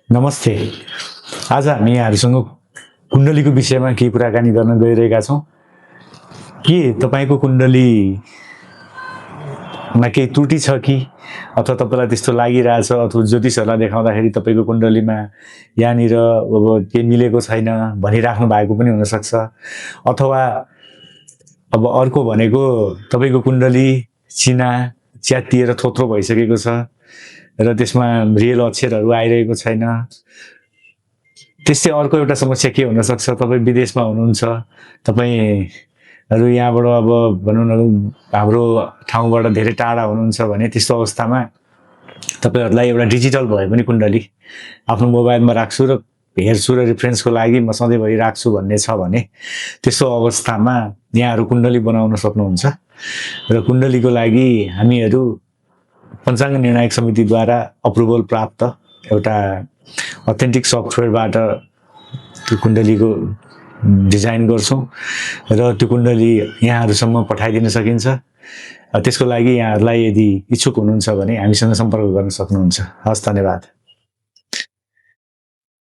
नमस्ते। आज हामी यहाँहरूसँग कुण्डलीको विषयमा केही कुराकानी गर्न गइरहेका छौँ। के तपाईँको कुण्डलीमा केही त्रुटि छ कि अथवा तपाईँलाई त्यस्तो लागिरहेछ अथवा ज्योतिषहरूलाई देखाउँदाखेरि तपाईँको कुण्डलीमा यहाँनिर अब केही मिलेको छैन भनिराख्नु भएको पनि हुनसक्छ। अथवा अब अर्को भनेको तपाईँको कुण्डली च्यातिएर थोत्रो भइसकेको छ र त्यसमा रियल अक्षरहरू आइरहेको छैन। त्यस्तै अर्को एउटा समस्या के हुनसक्छ, तपाईँ विदेशमा हुनुहुन्छ, तपाईँहरू यहाँबाट अब भनौँ न हाम्रो ठाउँबाट धेरै टाढा हुनुहुन्छ भने त्यस्तो अवस्थामा तपाईँहरूलाई एउटा डिजिटल भए पनि कुण्डली आफ्नो मोबाइलमा राख्छु र हेर्छु र रिफरेन्सको लागि म सधैँभरि राख्छु भन्ने छ भने त्यस्तो अवस्थामा यहाँहरू कुण्डली बनाउन सक्नुहुन्छ। र कुण्डलीको लागि हामीहरू पञ्चाङ्ग निर्णायक समितिद्वारा अप्रुभल प्राप्त एउटा अथेन्टिक सफ्टवेयरबाट त्यो कुण्डलीको डिजाइन गर्छौँ र त्यो कुण्डली यहाँहरूसम्म पठाइदिन सकिन्छ। त्यसको लागि यहाँहरूलाई यदि इच्छुक हुनुहुन्छ भने हामीसँग सम्पर्क गर्न सक्नुहुन्छ। हस्, धन्यवाद।